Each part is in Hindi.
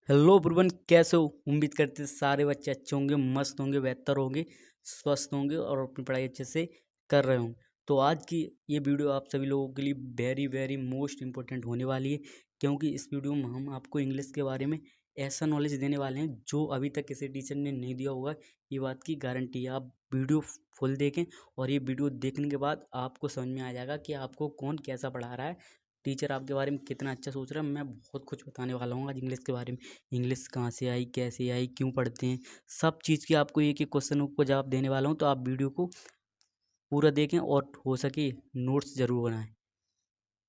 हेलो एवरीवन, कैसे हो? उम्मीद करते हैं सारे बच्चे अच्छे होंगे, मस्त होंगे, बेहतर होंगे, स्वस्थ होंगे और अपनी पढ़ाई अच्छे से कर रहे होंगे। तो आज की ये वीडियो आप सभी लोगों के लिए वेरी वेरी मोस्ट इम्पोर्टेंट होने वाली है, क्योंकि इस वीडियो में हम आपको इंग्लिश के बारे में ऐसा नॉलेज देने वाले हैं जो अभी तक किसी टीचर ने नहीं दिया होगा। ये बात की गारंटी है। आप वीडियो फुल देखें और ये वीडियो देखने के बाद आपको समझ में आ जाएगा कि आपको कौन कैसा पढ़ा रहा है, टीचर आपके बारे में कितना अच्छा सोच रहा है। मैं बहुत कुछ बताने वाला हूँ आज इंग्लिश के बारे में। इंग्लिश कहाँ से आई, कैसे आई, क्यों पढ़ते हैं, सब चीज़ की आपको एक एक क्वेश्चन को जवाब देने वाला हूँ। तो आप वीडियो को पूरा देखें और हो सके नोट्स ज़रूर बनाएं।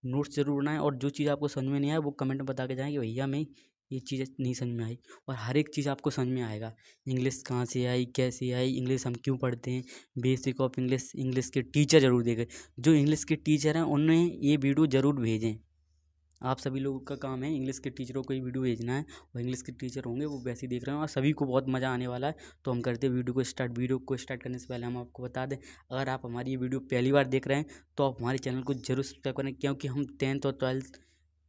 नोट्स ज़रूर बनाएं और जो चीज़ आपको समझ में नहीं आए वो कमेंट में बता के जाएं कि भैया मैं ये चीज़ नहीं समझ में आई। और हर एक चीज़ आपको समझ में आएगा। इंग्लिश कहाँ से आई, कैसे आई, इंग्लिश हम क्यों पढ़ते हैं, बेसिक ऑफ इंग्लिश। इंग्लिश के टीचर ज़रूर देखें। जो इंग्लिश के टीचर हैं उन्हें ये वीडियो ज़रूर भेजें। आप सभी लोगों का काम है इंग्लिश के टीचरों को ये वीडियो भेजना है, और इंग्लिश के टीचर होंगे वो वैसे ही देख रहे हैं और सभी को बहुत मज़ा आने वाला है। तो हम करते हैं वीडियो को स्टार्ट। वीडियो को स्टार्ट करने से पहले हम आपको बता दें, अगर आप हमारी ये वीडियो पहली बार देख रहे हैं तो आप हमारे चैनल को जरूर सब्सक्राइब करें, क्योंकि हम 10th और 12th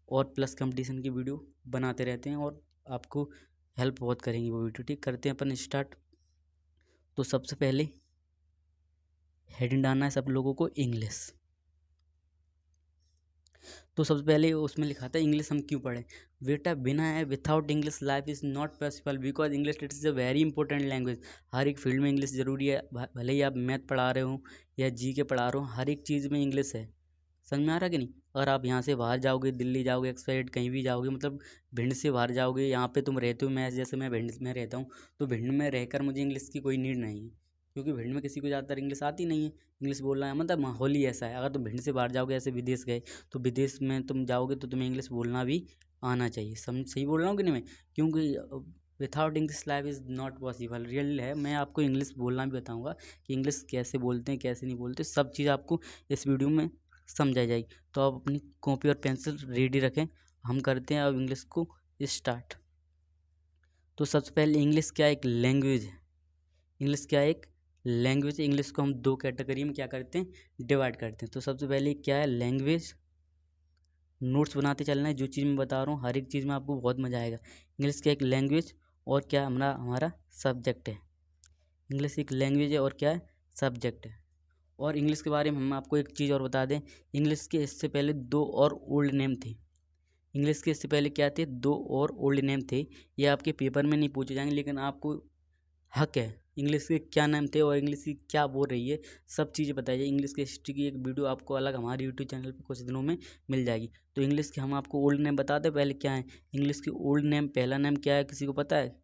और प्लस कंपटीशन की वीडियो बनाते रहते हैं और आपको हेल्प बहुत करेंगी वो वीडियो। ठीक, करते हैं अपन स्टार्ट। तो सबसे पहले हेडिंग डालना है सब लोगों को इंग्लिश। तो सबसे पहले उसमें लिखा था इंग्लिश हम क्यों पढ़ें। बेटा, बिना है without English life is not possible, because English it is a very important language. हर एक फील्ड में इंग्लिश ज़रूरी है। भले ही आप मैथ पढ़ा रहे हो या जी के पढ़ा रहे हो, हर एक चीज़ में इंग्लिश है। समझ में आ रहा कि नहीं? अगर आप यहाँ से बाहर जाओगे, दिल्ली जाओगे, एक्सपाइड कहीं भी जाओगे, मतलब भिंड से बाहर जाओगे, यहाँ पे तुम रहते हो, मैं जैसे मैं भिंड में रहता हूँ, तो भिंड में रहकर मुझे इंग्लिश की कोई नीड नहीं है, क्योंकि भिंड में किसी को ज़्यादातर इंग्लिश आती नहीं है। इंग्लिश बोलना है मतलब माहौल ही ऐसा है। अगर तुम भिंड से बाहर जाओगे, ऐसे विदेश गए, तो विदेश में तुम जाओगे तो तुम्हें इंग्लिश बोलना भी आना चाहिए। समझ सही बोल रहा हूँ कि नहीं मैं? क्योंकि without English life is not possible. Real है। मैं आपको इंग्लिश बोलना भी बताऊँगा कि इंग्लिश कैसे बोलते हैं, कैसे नहीं बोलते, सब चीज़ आपको इस वीडियो में समझाई जाएगी। तो आप अपनी कॉपी और पेंसिल रेडी रखें, हम करते हैं अब इंग्लिश को स्टार्ट। तो सबसे पहले इंग्लिश क्या एक लैंग्वेज है। इंग्लिश क्या एक लैंग्वेज है। इंग्लिश को हम दो कैटेगरी में क्या करते हैं, डिवाइड करते हैं। तो सबसे पहले क्या है, लैंग्वेज। नोट्स बनाते चलना है, जो चीज़ मैं बता रहा हूँ हर एक चीज़ में आपको बहुत मज़ा आएगा। इंग्लिश क्या एक लैंग्वेज और क्या हमारा सब्जेक्ट है। इंग्लिश एक लैंग्वेज है और क्या है, सब्जेक्ट है। और इंग्लिश के बारे में हम आपको एक चीज़ और बता दें, इंग्लिश के इससे पहले दो और ओल्ड नेम थे। इंग्लिश के इससे पहले क्या थे, दो और ओल्ड नेम थे। ये आपके पेपर में नहीं पूछे जाएंगे, लेकिन आपको हक है इंग्लिश के क्या नाम थे और इंग्लिश की क्या बोल रही है, सब चीज़ें बताई जाए। इंग्लिश की हिस्ट्री की एक वीडियो आपको अलग हमारे यूट्यूब चैनल पे कुछ दिनों में मिल जाएगी। तो इंग्लिश के हम आपको ओल्ड नेम बताते पहले क्या है। इंग्लिश की ओल्ड नेम, पहला नेम क्या है, किसी को पता है?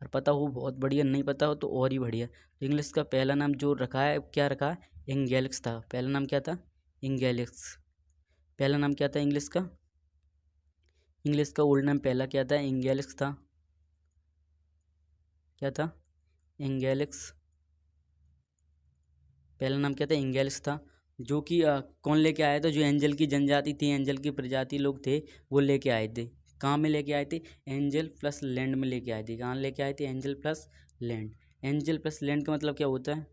और पता हो बहुत बढ़िया, नहीं पता हो तो और ही बढ़िया। तो इंग्लिश का पहला नाम जो रखा है, क्या रखा है, इंगेलिक्स था। पहला नाम क्या था, इंगेलिक्स। पहला नाम क्या था इंग्लिश का? इंग्लिश का ओल्ड नेम पहला क्या था, इंगेलिक्स था। क्या था, इंगेलिक्स। पहला नाम क्या था, इंगेलिक्स था। जो कि कौन लेके आया था, जो एंजल की जनजाति थी, एंजल की प्रजाति लोग थे, वो लेके आए थे। कहाँ में लेके आए थे, एंजल प्लस लैंड में लेके आए थे। कहाँ लेके आए थे, angel plus land. Angel plus land का मतलब क्या होता है,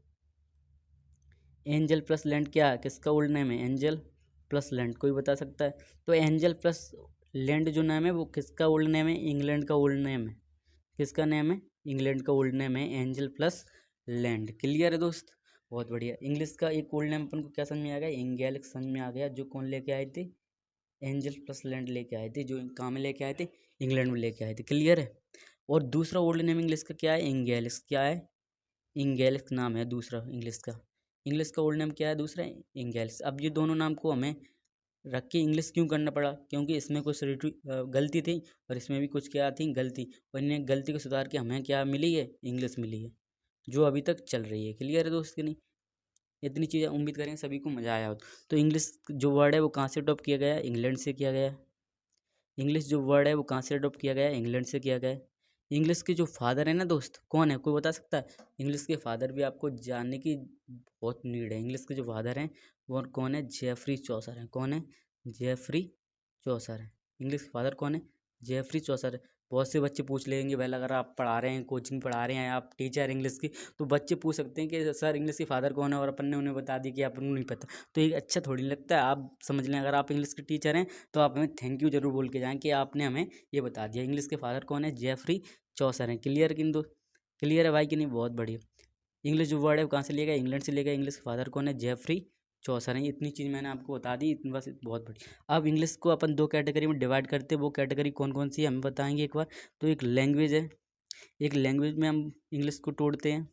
एंजल प्लस लैंड क्या है, किसका ओल्ड नेम है, एंजल प्लस लैंड। कोई बता सकता है? तो एंजल प्लस लैंड जो नाम है वो किसका ओल्ड नेम है, इंग्लैंड का ओल्ड नेम है। किसका नेम है, इंग्लैंड का ओल्ड नेम है एंजल प्लस लैंड। क्लियर है दोस्त? बहुत बढ़िया। इंग्लिश का एक ओल्ड नेम अपन को क्या समझ में आ गया, इंगेलिक्स समझ में आ गया। जो कौन लेके आए थे, एंजल प्लस लैंड लेके आए थे। जो कहाँ में लेके आए थे, इंग्लैंड में लेके आए थे। क्लियर है? और दूसरा ओल्ड नेम इंग्लिश का क्या है, इंगेलिक्स। क्या है, इंगेलिक्स नाम है दूसरा इंग्लिश का। इंग्लिश का ओल्ड नेम क्या है दूसरा, इंगेलिक्स। अब ये दोनों नाम को हमें रख के इंग्लिश क्यों करना पड़ा, क्योंकि इसमें कुछ गलती थी और इसमें भी कुछ क्या थी, गलती। और इन्हें गलती को सुधार के हमें क्या मिली है, इंग्लिश मिली है, जो अभी तक चल रही है। क्लियर है दोस्त कि नहीं? इतनी चीज़ें उम्मीद करेंगे सभी को मज़ा आया हो। तो इंग्लिश जो वर्ड है वो कहाँ से अडॉप्ट किया गया है, इंग्लैंड से किया गया है। इंग्लिश जो वर्ड है वो कहाँ से अडॉप्ट किया गया है, इंग्लैंड से किया गया है। इंग्लिश के जो फादर है ना दोस्त, कौन है, कोई बता सकता है? इंग्लिश के फादर भी आपको जानने की बहुत नीड है। इंग्लिश के जो फादर हैं वो कौन है, जेफरी चौसर हैं। कौन है, जेफरी चौसर है। इंग्लिश के फादर कौन है, जेफरी चौसर। बहुत से बच्चे पूछ लेंगे, पहले अगर आप पढ़ा रहे हैं, कोचिंग पढ़ा रहे हैं, आप टीचर इंग्लिश की, तो बच्चे पूछ सकते हैं कि सर इंग्लिश के फादर कौन है, और अपन ने उन्हें बता दी कि अपन को नहीं पता, तो ये अच्छा थोड़ी लगता है। आप समझ लें, अगर आप इंग्लिश के टीचर हैं तो आप हमें थैंक यू जरूर बोल के जाएँ कि आपने हमें ये बता दिया। इंग्लिश के फादर कौन है? जेफरी चौसर हैं। क्लियर कि दो? क्लियर है भाई कि नहीं? बहुत बढ़िया। इंग्लिश जो वर्ड है वो कहाँ से लिया गया? इंग्लैंड से लिया गया। इंग्लिश के फादर कौन है? जेफरी चौसर हैं। इतनी चीज़ मैंने आपको बता दी, इतनी बस, बहुत बढ़िया। अब इंग्लिश को अपन दो कैटेगरी में डिवाइड करते हैं, वो कैटेगरी कौन कौन सी है हमें बताएंगे एक बार। तो एक लैंग्वेज है, एक लैंग्वेज में हम इंग्लिश को तोड़ते हैं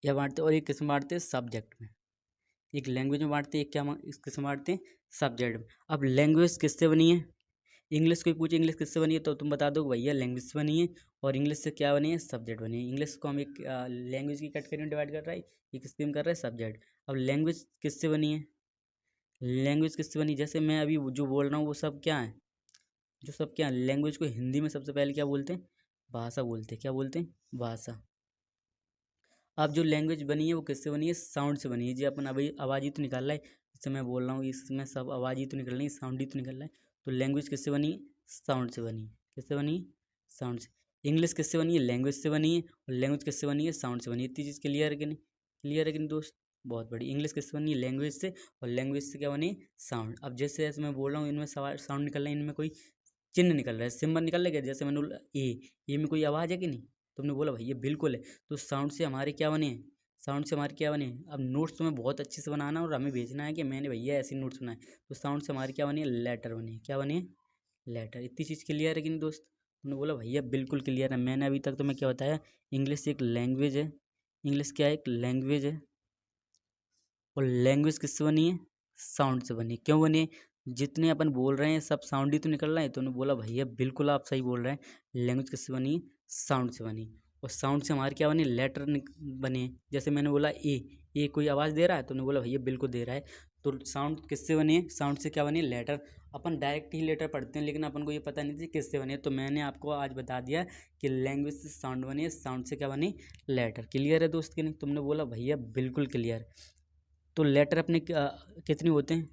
या बांटते हैं, और एक किस्म बांटते हैं सब्जेक्ट में। एक लैंग्वेज में बांटते हैं, एक क्या इस किस्म बांटते हैं? सब्जेक्ट में। अब लैंग्वेज किससे बनी है? इंग्लिश कोई पूछे इंग्लिश किससे बनी है, तो तुम बता दो भैया लैंग्वेज से बनी है, और इंग्लिश से क्या बनी है? सब्जेक्ट बनी है। इंग्लिश को हम एक लैंग्वेज की कैटेगरी में डिवाइड कर रहा है, ये किसके में कर रहा है? सब्जेक्ट। अब लैंग्वेज किससे बनी है? लैंग्वेज किससे बनी? जैसे मैं अभी जो बोल रहा हूँ वो सब क्या है? जो सब क्या है? लैंग्वेज को हिंदी में सबसे पहले क्या बोलते हैं? भाषा बोलते हैं। क्या बोलते हैं? भाषा। अब जो लैंग्वेज बनी है वो किससे बनी है? साउंड से बनी है। जी अपन अभी आवाज़ ही तो निकाल रहा है, जैसे मैं बोल रहा हूँ इसमें सब आवाज़ ही तो निकल रही है, साउंड ही तो निकल रहा है। तो लैंग्वेज किससे बनी है? साउंड से बनी है। किससे बनी है? साउंड से। इंग्लिश किससे बनी है? लैंग्वेज से बनी है। और लैंग्वेज किससे बनी है? साउंड से बनी है। इतनी चीज़ क्लियर है कि नहीं? क्लियर है कि नहीं दोस्त? बहुत बड़ी। इंग्लिश किससे बनी है? लैंग्वेज से। और लैंग्वेज से क्या बनी है? साउंड। अब जैसे जैसे मैं बोल रहा हूँ इनमें साउंड निकल रहा है, इनमें कोई चिन्ह निकल रहा है, सिंबल निकल रहा है क्या? जैसे मैंने बोला ए में कोई आवाज़ है कि नहीं? तुमने बोला भाई ये बिल्कुल है। तो साउंड से हमारे क्या बने हैं? साउंड से हमारे क्या बने हैं? अब नोट्स तुम्हें बहुत अच्छे से बनाना और हमें भेजना है कि मैंने भैया ऐसे नोट्स बनाए। तो साउंड से हमारे क्या बने? लेटर बने। क्या बने? लेटर। इतनी चीज़ क्लियर है कि नहीं दोस्त? तुमने बोला भैया बिल्कुल क्लियर है। मैंने अभी तक तुम्हें क्या बताया? इंग्लिश एक लैंग्वेज है। इंग्लिश क्या है? एक लैंग्वेज है। और लैंग्वेज किससे बनी है? साउंड से बनी है। क्यों बनी है? जितने अपन बोल रहे हैं सब साउंड ही तो निकल रहा है। तो उन्होंने बोला भैया बिल्कुल आप सही बोल रहे हैं, लैंग्वेज किससे बनी है? साउंड से बनी। और साउंड से हमारे क्या बने? लेटर बने हैं। जैसे मैंने बोला ए कोई आवाज़ दे रहा है? तो उन्होंने बोला भैया बिल्कुल दे रहा है। तो साउंड किससे बनी है? साउंड से क्या बनी है? लेटर। अपन डायरेक्ट ही लेटर पढ़ते हैं, लेकिन अपन को ये पता नहीं थी किससे बनी है। तो मैंने आपको आज बता दिया कि लैंग्वेज से साउंड बनी है, साउंड से क्या बनी? लेटर। क्लियर है दोस्त कि नहीं? तुमने बोला भैया बिल्कुल क्लियर। तो लेटर अपने कितने होते हैं?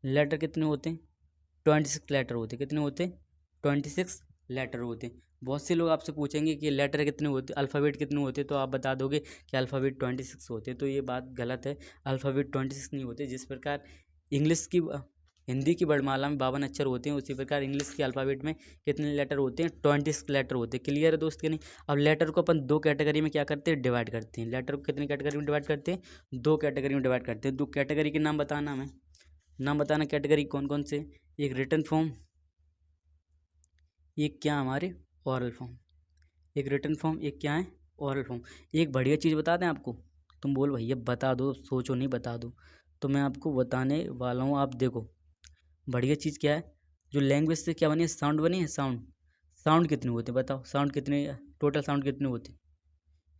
लेटर कितने होते हैं? 26 लेटर होते हैं। कितने होते हैं? 26 लेटर होते हैं। बहुत से लोग आपसे पूछेंगे कि लेटर कितने होते हैं, अल्फ़ाबेट कितने होते हैं, तो आप बता दोगे कि अल्फ़ाबेट 26 होते हैं। तो ये बात गलत है। अल्फ़ाबेट 26 नहीं होते। जिस प्रकार इंग्लिश की हिंदी की वर्णमाला में 52 अक्षर होते हैं, उसी प्रकार इंग्लिश के अल्फ़ाबेट में कितने लेटर होते हैं? 26 लेटर होते हैं। क्लियर है दोस्त कि नहीं? अब लेटर को अपन दो कैटेगरी में क्या करते हैं? डिवाइड करते हैं। लेटर को कितनी कैटेगरी में डिवाइड करते हैं? दो कैटेगरी में डिवाइड करते हैं। दो कैटेगरी के नाम बताना हमें। नाम बताना कैटेगरी कौन कौन से? एक रिटन फॉर्म, एक क्या हमारे ओरल फॉर्म। एक रिटन फॉर्म, एक क्या है? Oral form. एक बढ़िया चीज़ बता दें आपको, तुम बोल भैया बता दो, सोचो नहीं, बता दो। तो मैं आपको बताने वाला हूँ, आप देखो बढ़िया चीज़ क्या है। जो लैंग्वेज से क्या बनी है? साउंड बनी है। साउंड। साउंड कितने होते हैं बताओ? साउंड कितने, टोटल साउंड कितने होते हैं?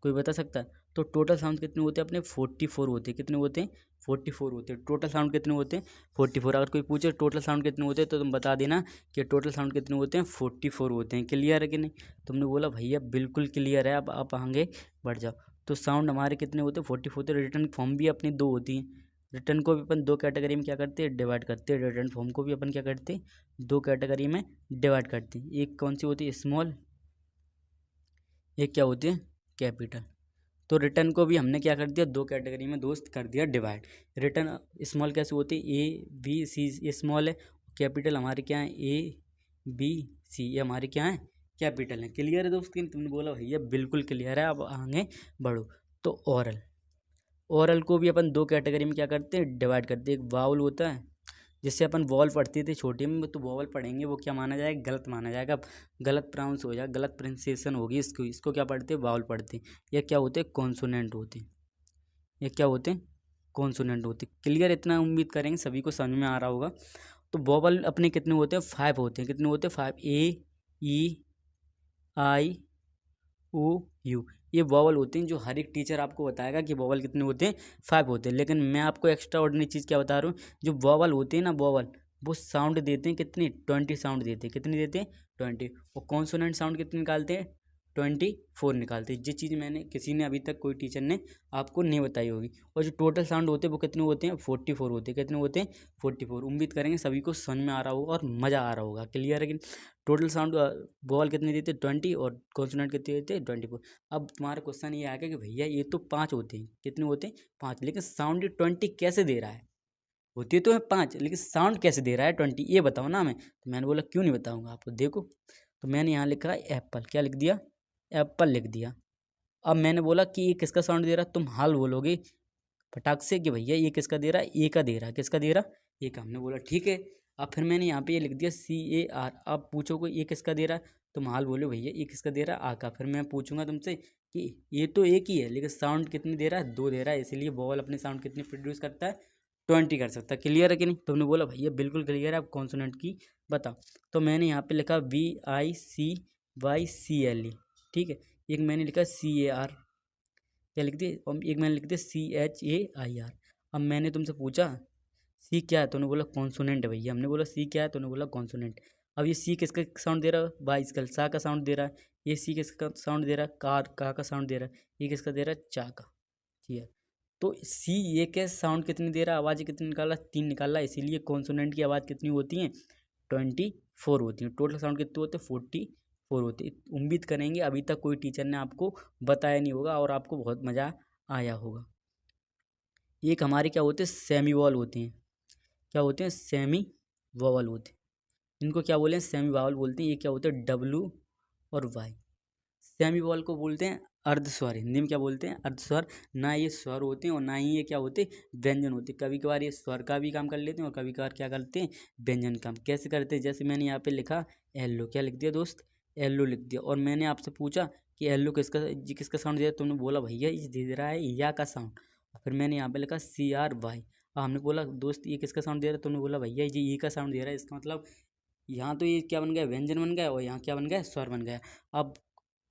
कोई बता सकता है? तो टोटल साउंड कितने होते हैं अपने? 44 होते हैं। कितने होते हैं? 44 होते हैं। टोटल साउंड कितने होते हैं? 44। अगर कोई पूछे टोटल साउंड कितने होते हैं, तो तुम बता देना कि टोटल साउंड कितने होते हैं? 44 होते हैं। क्लियर है कि नहीं? तुमने बोला भैया बिल्कुल क्लियर है। अब आप आगे बढ़ जाओ। तो साउंड हमारे कितने होते हैं? 44 होते हैं। रिटर्न फॉर्म भी अपनी दो होती हैं। रिटर्न को भी अपन दो कैटेगरी में क्या करते हैं? डिवाइड करते हैं। रिटर्न फॉर्म को भी अपन क्या करते हैं? दो कैटेगरी में डिवाइड करते हैं। एक कौन सी होती है? स्मॉल। एक क्या होती है? कैपिटल। तो रिटर्न को भी हमने क्या कर दिया? दो कैटेगरी में दोस्त कर दिया डिवाइड। रिटर्न स्मॉल कैसे होती है? ए बी सी, ये स्मॉल है। कैपिटल हमारे क्या है? ए बी सी, ये हमारे क्या है? कैपिटल है। क्लियर है दोस्त कि नहीं? तुमने बोला भैया बिल्कुल क्लियर है। अब आगे बढ़ो। तो ओरल, ओरल को भी अपन दो कैटेगरी में क्या करते हैं? डिवाइड करते हैं। एक वाउल होता है, जिससे अपन वॉल पढ़ते थे छोटे में, तो वॉवल पढ़ेंगे वो क्या माना जाएगा? गलत माना जाएगा। गलत प्रोनाउंस हो जाएगा, गलत प्रोनाउंसिएशन होगी इसको। इसको क्या पढ़ते हैं? वाउल पढ़ते हैं। ये क्या होते हैं? कॉन्सोनेंट होते हैं। ये क्या होते हैं? कॉन्सोनेंट होते हैं। क्लियर? इतना उम्मीद करेंगे सभी को समझ में आ रहा होगा। तो वॉवल अपने कितने होते हैं? 5 होते हैं। कितने होते हैं? 5। ए ई आई ओ यू, ये वॉवल होते हैं। जो हर एक टीचर आपको बताएगा कि वॉवल कितने होते हैं? 5 होते हैं। लेकिन मैं आपको एक्स्ट्रा ऑर्डिनरी चीज़ क्या बता रहा हूँ, जो वॉवल होते हैं ना, वॉवल वो साउंड देते हैं कितनी? 20 साउंड देते हैं। कितनी देते हैं? 20। और कॉन्सोनेंट साउंड कितने निकालते हैं? 24 निकालते हैं। ये चीज़ मैंने किसी ने अभी तक कोई टीचर ने आपको नहीं बताई होगी। और जो टोटल साउंड होते हैं वो कितने होते हैं? 44 होते हैं। कितने होते हैं? 44। उम्मीद करेंगे सभी को समझ में आ रहा होगा और मज़ा आ रहा होगा। क्लियर है कि टोटल साउंड वॉवल कितने देते हैं? 20 और कॉन्सोनेंट कितने देते हैं? 24। अब तुम्हारा क्वेश्चन ये आएगा कि भैया ये तो 5 होते हैं। कितने होते हैं? 5। लेकिन साउंड 20 कैसे दे रहा है? होती तो है 5, लेकिन साउंड कैसे दे रहा है 20, ये बताओ ना हमें। तो मैंने बोला क्यों नहीं बताऊंगा आपको। देखो, तो मैंने यहाँ लिखा एप्पल। क्या लिख दिया? एप्पल लिख दिया। अब मैंने बोला कि ये किसका साउंड दे रहा है? तुम हाल बोलोगे फटाक से कि भैया ये किसका दे रहा है? ए का दे रहा है। किसका दे रहा? ए का। हमने बोला ठीक है। अब फिर मैंने यहाँ पे ये लिख दिया CAR। अब पूछो कोई ये किसका दे रहा है? तुम हाल बोलो भैया ये किसका दे रहा है? आ का। फिर मैं पूछूंगा तुमसे कि ये तो एक ही है, लेकिन साउंड कितनी दे रहा है? 2 दे रहा है। इसलिए वॉवल अपने साउंड कितनी प्रोड्यूस करता है? 20 कर सकता है। क्लियर है कि नहीं? तुमने बोला भैया बिल्कुल क्लियर है। अब कॉन्सोनेंट की बताओ। तो मैंने यहाँ पे लिखा VICYCLE। ठीक है। एक मैंने लिखा CAR। क्या लिख दिया? और एक मैंने लिख दिया CHAIR। अब मैंने तुमसे पूछा सी क्या है? तूने बोला कॉन्सोनेंट है भैया। हमने बोला सी क्या है? तूने बोला कॉन्सोनेंट। अब ये सी किसका साउंड दे रहा है? बाइस्कल। सा का साउंड दे रहा है। ये सी किसका साउंड दे रहा है? कार। का साउंड दे रहा है। ये किसका दे रहा है? चा का। ठीक है। तो सी ये के साउंड कितनी दे रहा है? आवाज़ कितनी निकाला? 3 निकाला। इसीलिए कॉन्सोनेंट की आवाज़ कितनी होती है? 24 होती है। टोटल साउंड कितने होते हैं? 44 होते हैं। उम्मीद करेंगे अभी तक कोई टीचर ने आपको बताया नहीं होगा और आपको बहुत मज़ा आया होगा। एक हमारे क्या होते हैं? सेमी वॉल होते हैं। क्या होते हैं? सेमी वॉवल होते हैं। इनको क्या बोले हैं? सेमी वॉवल बोलते हैं। ये क्या होते हैं? W और Y। सेमी वॉवल को बोलते हैं अर्धस्वर। हिंदी में क्या बोलते हैं? अर्धस्वर। ना ये स्वर होते हैं और ना ही ये क्या होते हैं? व्यंजन होते हैं। कभी कभार ये स्वर का भी काम कर लेते हैं और कभी कभार क्या करते हैं? व्यंजन काम। कैसे करते हैं? जैसे मैंने यहाँ पे लिखा एल्लो। क्या लिख दिया दोस्त? एल्लो लिख दिया। और मैंने आपसे पूछा कि एल्लो किसका साउंड दिया? तुमने बोला भैया ये दे रहा है या का साउंड। फिर मैंने यहाँ पे लिखा CRY। हमने बोला दोस्त ये किसका साउंड दे रहा है? तुमने बोला भैया ये का साउंड दे रहा है। इसका मतलब यहाँ तो ये क्या बन गया? व्यंजन बन गया। और यहाँ क्या बन गया? स्वर बन गया। अब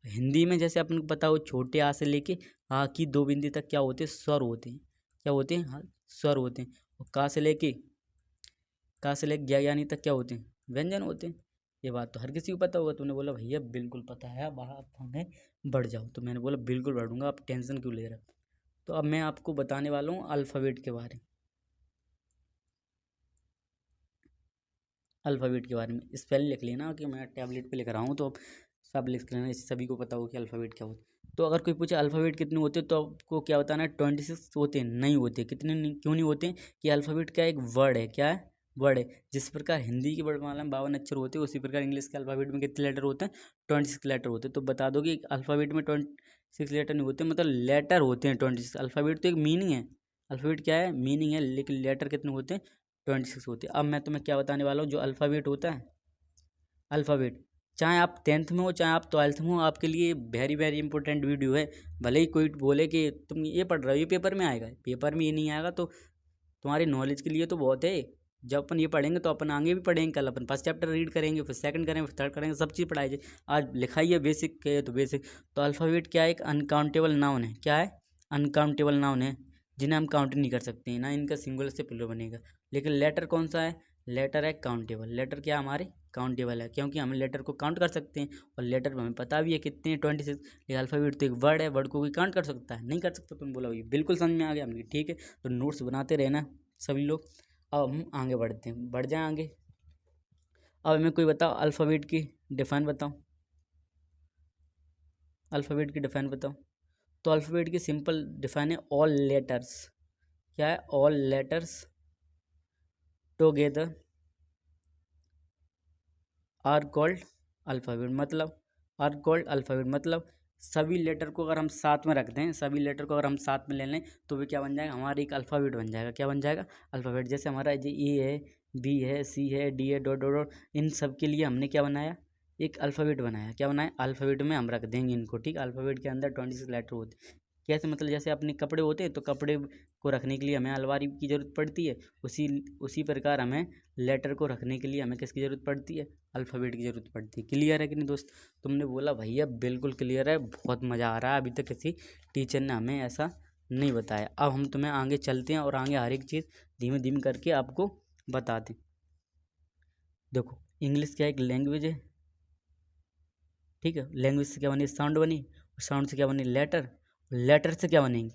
हिंदी में जैसे अपन को पता हो छोटे आ से लेके आ की 2 बिंदी तक क्या होते हैं? स्वर होते हैं। क्या होते हैं? हाँ, स्वर होते हैं। और का से लेके ज्ञानी तक क्या होते हैं? व्यंजन होते हैं। ये बात तो हर किसी को पता होगा। तूने बोला भैया बिल्कुल पता है, अब आप हमें बढ़ जाओ। तो मैंने बोला बिल्कुल बढ़ूंगा, आप टेंशन क्यों ले रहे हो। तो अब मैं आपको बताने वाला हूँ अल्फ़ाबेट के बारे में। अल्फ़ाबेट के बारे में स्पेल लिख लेना कि मैं टैबलेट पे लिख रहा हूँ, तो अब सब लिख लेना, इससे सभी को पता हो कि अल्फ़ाबेट क्या होता है। तो अगर कोई पूछे अल्फ़ाबेट कितने होते हैं तो आपको क्या बताना है? 26 होते हैं। नहीं होते। कितने नहीं, क्यों नहीं होते? कि अल्फ़ाबेट का एक वर्ड है। क्या है? वर्ड है। जिस प्रकार हिंदी की वर्णमाला में 52 अक्षर होते हैं, उसी प्रकार इंग्लिश के अल्फ़ाबेट में कितने लेटर होते हैं? 26 लेटर होते हैं। तो बता दो कि अल्फ़ाबेट में 26 लेटर नहीं होते, मतलब लेटर होते हैं 26। अल्फ़ाबेट तो एक मीनिंग है। अल्फ़ाबेट क्या है? मीनिंग है। लेकिन लेटर कितने होते हैं? 26 होते हैं। अब मैं तुम्हें क्या बताने वाला हूँ, जो अल्फ़ाबेट होता है, अल्फ़ाबेट, चाहे आप 10th में हो चाहे आप 12th में हो, आपके लिए वेरी वेरी इंपॉर्टेंट वीडियो है। भले ही कोई बोले कि तुम ये पढ़ रहे हो, ये पेपर में आएगा। पेपर में ये नहीं आएगा तो तुम्हारी नॉलेज के लिए तो बहुत है। जब अपन ये पढ़ेंगे तो अपन आगे भी पढ़ेंगे। कल अपन फर्स्ट चैप्टर रीड करेंगे, फिर सेकंड करेंगे, फिर थर्ड करेंगे, सब चीज़ पढ़ाई जाए। आज लिखा ही है बेसिक के तो बेसिक। तो अल्फ़ाबेट क्या है? एक अनकाउंटेबल नाउन है। क्या है? अनकाउंटेबल नाउन है, जिन्हें हम काउंट नहीं कर सकते हैं, ना इनका सिंगुलर से प्लूरल बनेगा। लेकिन लेटर कौन सा है? लेटर है काउंटेबल। लेटर क्या हमारे? काउंटेबल है, क्योंकि हम लेटर को काउंट कर सकते हैं और लेटर हमें पता भी है कितने 26। लेकिन अल्फ़ाबेट तो एक वर्ड है, वर्ड को कोई काउंट कर सकता है? नहीं कर सकता। तुम बोला ये बिल्कुल समझ में आ गया। हमने ठीक है। तो नोट्स बनाते रहना सभी लोग। अब हम आगे बढ़ते हैं, बढ़ जाएं आगे। अब हमें कोई बताओ अल्फ़ाबेट की डिफाइन बताओ। अल्फ़ाबेट की डिफाइन बताओ। तो अल्फ़ाबेट की सिंपल डिफाइन है ऑल लेटर्स। क्या है? All letters together are called alphabet. मतलब आर कॉल्ड अल्फ़ाबेट मतलब सभी लेटर को अगर हम साथ में रख दें, सभी लेटर को अगर हम साथ में ले लें तो वे क्या बन जाएगा? हमारा एक अल्फ़ाबेट बन जाएगा। क्या बन जाएगा? अल्फ़ाबेट। जैसे हमारा जो ए है, बी है, सी है, डी है, डॉट डॉट डॉट, इन सब के लिए हमने क्या बनाया? एक अल्फ़ाबेट बनाया। क्या बनाया? अल्फ़ाबेट में हम रख देंगे इनको। ठीक। अल्फ़ाबेट के अंदर 26 लेटर होते हैं। कैसे? मतलब जैसे अपने कपड़े होते हैं तो कपड़े को रखने के लिए हमें अलमारी की ज़रूरत पड़ती है। उसी उसी प्रकार हमें लेटर को रखने के लिए हमें किसकी ज़रूरत पड़ती है? अल्फ़ाबेट की ज़रूरत पड़ती है। क्लियर है कि नहीं दोस्त? तुमने बोला भैया बिल्कुल क्लियर है, बहुत मज़ा आ रहा है। अभी तक किसी टीचर ने हमें ऐसा नहीं बताया। अब हम तुम्हें आगे चलते हैं और आगे हर एक चीज़ धीमे धीमे करके आपको बताते हैं। देखो, इंग्लिश क्या एक लैंग्वेज है। ठीक है। लैंग्वेज से क्या बनी, साउंड बनी, और साउंड से क्या बनी, लेटर, लेटर से क्या बनेंगे,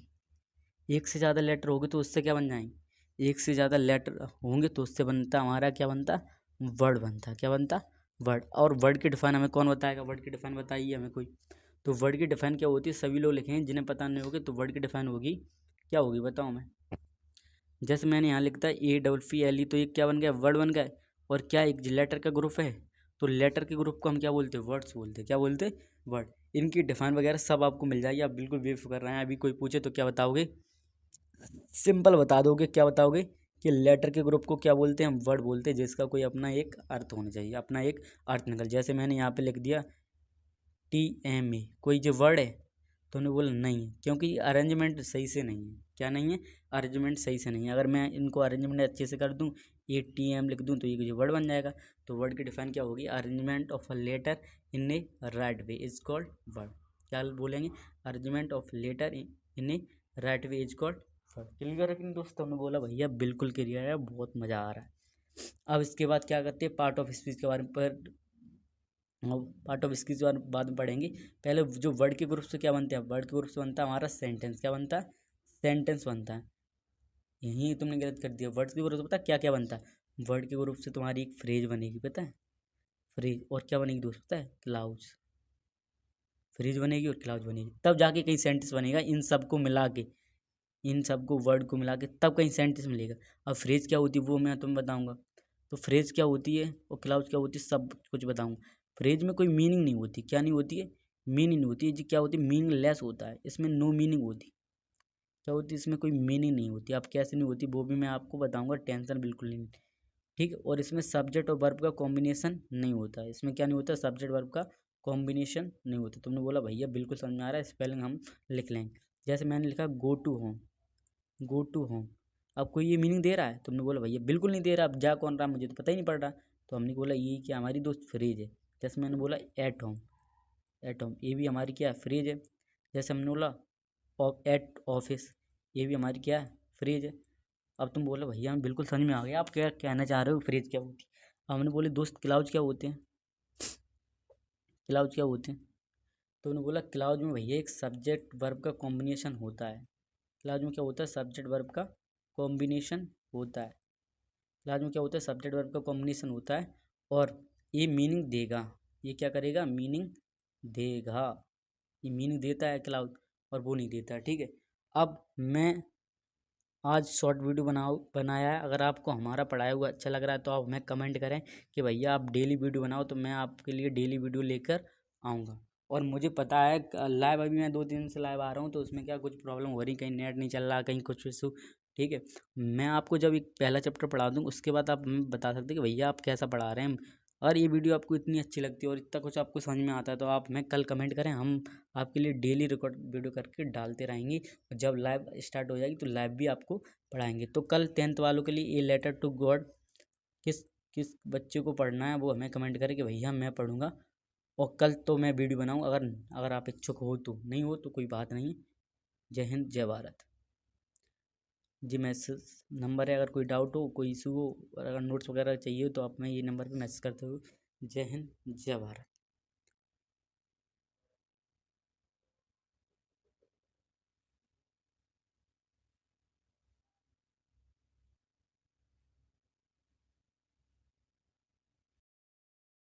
एक से ज़्यादा लेटर होगी तो उससे क्या बन जाएंगे, एक से ज़्यादा लेटर होंगे तो उससे बनता हमारा क्या बनता, वर्ड बनता, क्या बनता, वर्ड। और वर्ड की डिफाइन हमें कौन बताएगा, वर्ड की डिफाइन बताइए हमें कोई। तो वर्ड की डिफाइन क्या होती है, सभी लोग लिखेंगे, जिन्हें पता नहीं होगी तो वर्ड की डिफाइन होगी, क्या होगी बताओ मैं। जैसे मैंने यहाँ लिखता है APPLE, तो ये क्या बन गया, वर्ड बन गया। और क्या एक लेटर का ग्रुप है, तो लेटर के ग्रुप को हम क्या बोलते हैं, वर्ड्स बोलते हैं, क्या बोलते हैं, वर्ड। इनकी डिफाइन वगैरह सब आपको मिल जाएगी, आप बिल्कुल बेफिक्र रहे हैं। अभी कोई पूछे तो क्या बताओगे, सिंपल बता दोगे, क्या बताओगे कि लेटर के ग्रुप को क्या बोलते हैं, हम वर्ड बोलते हैं, जिसका कोई अपना एक अर्थ होना चाहिए, अपना एक अर्थ निकल। जैसे मैंने यहाँ पे लिख दिया TMA, कोई जो वर्ड है, तो उन्होंने बोला नहीं है, क्योंकि अरेंजमेंट सही से नहीं है, क्या नहीं है, अरेंजमेंट सही से नहीं है। अगर मैं इनको अरेंजमेंट अच्छे से कर दूं, ATM लिख दूं, तो ये जो वर्ड बन जाएगा। तो वर्ड की डिफाइन क्या होगी, arrangement of a letter in a right way is called word. क्या बोलेंगे, arrangement of letter in a right way is called word. Clear है कि नहीं दोस्तों, हमने बोला भैया बिल्कुल क्लियर है, बहुत मज़ा आ रहा है। अब इसके बाद क्या करते हैं, पार्ट ऑफ स्पीच के बारे में पार्ट ऑफ स्पीच बाद में पढ़ेंगे। पहले जो वर्ड के ग्रुप से क्या बनते हैं, वर्ड के ग्रुप से बनता है हमारा सेंटेंस, क्या बनता है, सेंटेंस बनता है। यहीं तुमने गलत कर दिया, वर्ड्स के ग्रुप से पता है क्या क्या बनता है, वर्ड के ग्रुप से तुम्हारी एक फ्रेज बनेगी, पता है, फ्रेज। और क्या बनेगी दोस्त पता है, क्लाउज, फ्रेज बनेगी और क्लाउज बनेगी, तब जाके कहीं सेंटेंस बनेगा। इन सबको मिला के, इन सबको वर्ड को मिला के तब कहीं सेंटेंस मिलेगा। अब फ्रेज क्या होती है वो मैं तुम्हें बताऊंगा। तो फ्रेज क्या होती है और क्लाउज क्या होती है, सब कुछ बताऊंगा। फ्रेज में कोई मीनिंग नहीं होती, क्या नहीं होती है, मीनिंग नहीं होती है जी, क्या होती है, मीनिंगलेस होता है, इसमें नो मीनिंग होती, क्या होती है, इसमें कोई मीनिंग नहीं होती। अब कैसे नहीं होती वो भी मैं आपको बताऊंगा, टेंशन बिल्कुल नहीं, ठीक है। और इसमें सब्जेक्ट और वर्ब का कॉम्बिनेशन नहीं होता है, इसमें क्या नहीं होता, सब्जेक्ट वर्ब का कॉम्बिनेशन नहीं होता। तुमने बोला भैया बिल्कुल समझ में आ रहा है, स्पेलिंग हम लिख लेंगे। जैसे मैंने लिखा go to home, go to home, अब कोई ये मीनिंग दे रहा है, तुमने बोला भैया बिल्कुल नहीं दे रहा, अब जा कौन रहा मुझे तो पता ही नहीं पड़ रहा। तो हमने बोला ये क्या हमारी दोस्त फ्रेज है। जैसे मैंने बोला एट होम, एट होम ये भी हमारी क्या है, फ्रेज है। जैसे हमने बोला एट ऑफिस, ये भी हमारी क्या है, फ्रेज है। अब तुम बोलो भैया हमें बिल्कुल समझ में आ गया आप क्या कहना चाह रहे हो, फ्रेज क्या होती है। अब हमने बोले दोस्त क्लाउज क्या होते हैं, क्लाउज क्या होते हैं, तो उन्होंने बोला क्लाउज में भैया एक सब्जेक्ट वर्ब का कॉम्बिनेशन होता है। क्लाउज में क्या होता है, सब्जेक्ट वर्ब का कॉम्बिनेशन होता है। क्लाउज में क्या होता है, सब्जेक्ट वर्ब का कॉम्बिनेशन होता है, और ये मीनिंग देगा, ये क्या करेगा, मीनिंग देगा, ये मीनिंग देता है क्लाउड, और वो नहीं देता है, ठीक है। अब मैं आज शॉर्ट वीडियो बनाया है, अगर आपको हमारा पढ़ाया हुआ अच्छा लग रहा है तो आप हमें कमेंट करें कि भैया आप डेली वीडियो बनाओ, तो मैं आपके लिए डेली वीडियो लेकर आऊँगा। और मुझे पता है लाइव अभी मैं 2 दिन से लाइव आ रहा हूँ, तो उसमें क्या कुछ प्रॉब्लम हो रही, कहीं नेट नहीं चल रहा, कहीं कुछ इशू, ठीक है। मैं आपको जब एक पहला चैप्टर पढ़ा दूँ उसके बाद आप हमें बता सकते हैं कि भैया आप कैसा पढ़ा रहे हैं। और ये वीडियो आपको इतनी अच्छी लगती है और इतना कुछ आपको समझ में आता है, तो आप हमें कल कमेंट करें, हम आपके लिए डेली रिकॉर्ड वीडियो करके डालते रहेंगे। जब लाइव स्टार्ट हो जाएगी तो लाइव भी आपको पढ़ाएंगे। तो कल 10th वालों के लिए ए लेटर टू गॉड किस किस बच्चे को पढ़ना है वो हमें कमेंट करें कि भैया मैं पढ़ूंगा, और कल तो मैं वीडियो बनाऊँ। अगर अगर आप इच्छुक हो तो, नहीं हो तो कोई बात नहीं। जय हिंद जय भारत जी। मैसेज नंबर है, अगर कोई डाउट हो, कोई इशू हो, और अगर नोट्स वगैरह चाहिए तो आप मैं ये नंबर पे मैसेज करते हो। जय हिंद जय भारत।